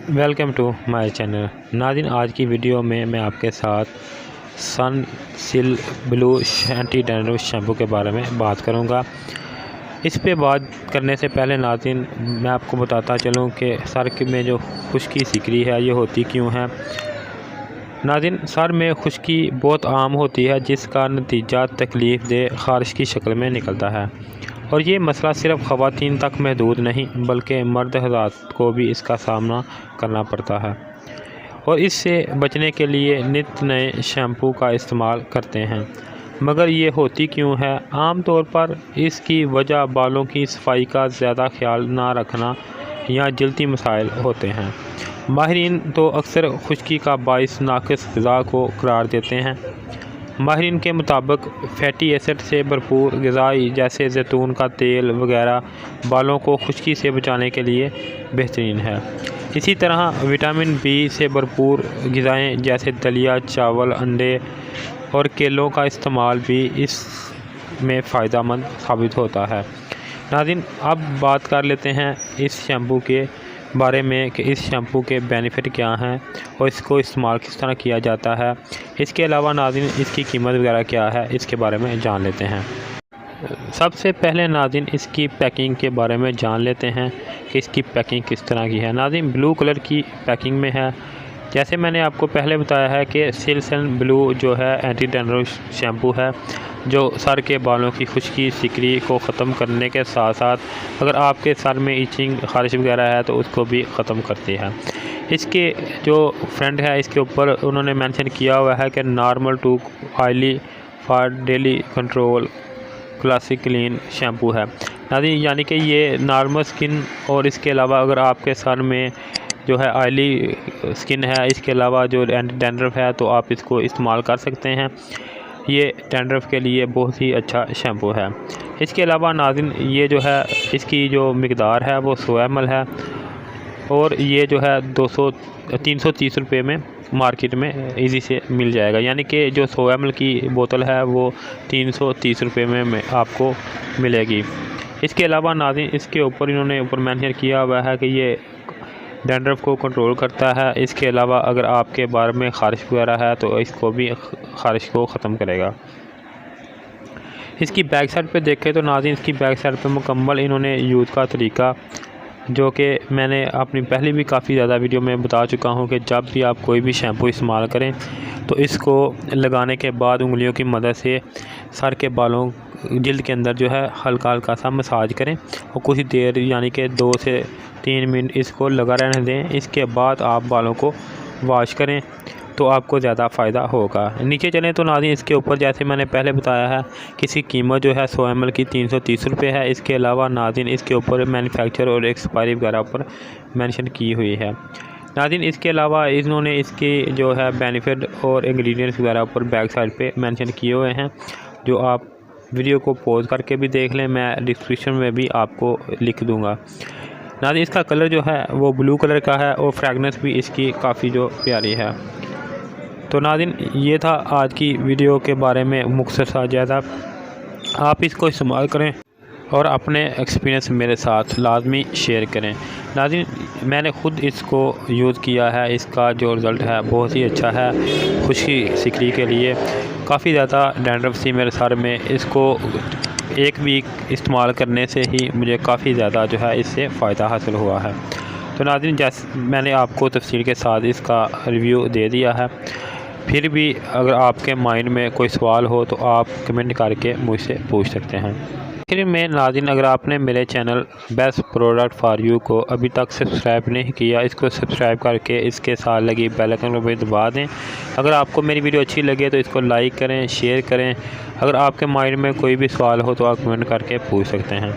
Welcome to my channel. नाज़रीन, आज की वीडियो में मैं आपके साथ Sunsilk blue anti dandruff shampoo के बारे में बात करूंगा। इस पे बात करने से पहले नाज़रीन मैं आपको बताता चलूं कि सर में जो खुश्की सिकरी है ये होती क्यों है। नाज़रीन, सर में खुश्की बहुत आम होती है जिसका नतीजा तकलीफ़ दे ख़ारिश की शक्ल में निकलता है, और ये मसला सिर्फ ख़वातीन तक महदूद नहीं बल्कि मर्द हज़रात को भी इसका सामना करना पड़ता है, और इससे बचने के लिए नित नए शैम्पू का इस्तेमाल करते हैं। मगर ये होती क्यों है? आम तौर पर इसकी वजह बालों की सफाई का ज़्यादा ख्याल ना रखना या जल्दी मसाइल होते हैं। माहिरीन तो अक्सर खुश्की का बाइस नाक़िस ग़िज़ा को करार देते हैं। माहिरीन के मुताबिक फैटी एसिड से भरपूर ग़िज़ाई जैसे जैतून का तेल वगैरह बालों को खुश्की से बचाने के लिए बेहतरीन है। इसी तरह विटामिन बी से भरपूर ग़िज़ाएँ जैसे दलिया, चावल, अंडे और केलों का इस्तेमाल भी इसमें फ़ायदेमंद साबित होता है। नाज़रीन, अब बात कर लेते हैं इस शैम्पू के बारे में कि इस शैम्पू के बेनिफिट क्या हैं और इसको इस्तेमाल किस तरह किया जाता है। इसके अलावा नाज़रीन इसकी कीमत वगैरह क्या है, इसके बारे में जान लेते हैं। सबसे पहले नाज़रीन इसकी पैकिंग के बारे में जान लेते हैं कि इसकी पैकिंग किस तरह की है। नाज़रीन ब्लू कलर की पैकिंग में है। जैसे मैंने आपको पहले बताया है कि सिल्क ब्लू जो है एंटी डैंड्रफ शैम्पू है जो सर के बालों की खुश्की सिकरी को ख़त्म करने के साथ साथ अगर आपके सर में इचिंग ख़ारिश वगैरह है तो उसको भी ख़त्म करती है। इसके जो फ्रंट है इसके ऊपर उन्होंने मेंशन किया हुआ है कि normal to oily for daily control classic clean shampoo है। यानी कि ये नॉर्मल स्किन और इसके अलावा अगर आपके सर में जो है ऑयली स्किन है, इसके अलावा जो एंटी डैंड्रफ है तो आप इसको इस्तेमाल कर सकते हैं। ये डैंड्रफ के लिए बहुत ही अच्छा शैम्पू है। इसके अलावा नाज़रीन ये जो है इसकी जो मिक़दार है वो 100 ml है, और ये जो है 330 रुपये में मार्केट में इजी से मिल जाएगा। यानी कि जो 100 ml की बोतल है वो 330 रुपये में आपको मिलेगी। इसके अलावा नाज़रीन इसके ऊपर इन्होंने मेंशन किया हुआ है कि ये डैंड्रफ को कंट्रोल करता है। इसके अलावा अगर आपके बाल में ख़ारिश वगैरह है तो इसको भी ख़ारिश को ख़त्म करेगा। इसकी बैक साइड पे देखें तो नाज़रीन इसकी बैक साइड पे मुकम्मल इन्होंने यूज़ का तरीका जो कि मैंने अपनी पहले भी काफ़ी ज़्यादा वीडियो में बता चुका हूँ कि जब भी आप कोई भी शैम्पू इस्तेमाल करें तो इसको लगाने के बाद उंगलियों की मदद से सर के बालों जल्द के अंदर जो है हल्का हल्का सा मसाज करें और कुछ देर यानी कि 2 से 3 मिनट इसको लगा रहने दें। इसके बाद आप बालों को वॉश करें तो आपको ज़्यादा फ़ायदा होगा। नीचे चलें तो नाज़रीन इसके ऊपर जैसे मैंने पहले बताया है कि इसकी कीमत जो है 100 ml की 330 रुपये है। इसके अलावा नाज़रीन इसके ऊपर मैन्युफैक्चर और एक्सपायरी वगैरह पर मेंशन की हुई है। नाज़रीन इसके अलावा इन्होंने इसकी जो है बेनिफिट और इंग्रेडिएंट्स वगैरह पर बैक साइड पे मेंशन किए हुए हैं, जो आप वीडियो को पॉज करके भी देख लें, मैं डिस्क्रिप्शन में भी आपको लिख दूँगा। नाज़रीन इसका कलर जो है वो ब्लू कलर का है और फ्रेगनेंस भी इसकी काफ़ी जो प्यारी है। तो नाज़रीन ये था आज की वीडियो के बारे में मुख्तसर जायज़ा। आप इसको इस्तेमाल करें और अपने एक्सपीरियंस मेरे साथ लाजमी शेयर करें। नाज़रीन मैंने ख़ुद इसको यूज़ किया है, इसका जो रिज़ल्ट है बहुत ही अच्छा है। खुश्की सिकरी के लिए काफ़ी ज़्यादा डैंड्रफ सी मेरे सर में, इसको 1 वीक इस्तेमाल करने से ही मुझे काफ़ी ज़्यादा जो है इससे फ़ायदा हासिल हुआ है। तो नाज़रीन जैसे मैंने आपको तफसील के साथ इसका रिव्यू दे दिया है, फिर भी अगर आपके माइंड में कोई सवाल हो तो आप कमेंट करके मुझसे पूछ सकते हैं। फिर मैं नाज़रीन अगर आपने मेरे channel best product for you को अभी तक सब्सक्राइब नहीं किया, इसको सब्सक्राइब करके इसके साथ लगी बेल आइकन को भी दबा दें। अगर आपको मेरी वीडियो अच्छी लगे तो इसको लाइक करें, शेयर करें। अगर आपके माइंड में कोई भी सवाल हो तो आप कमेंट करके पूछ सकते हैं।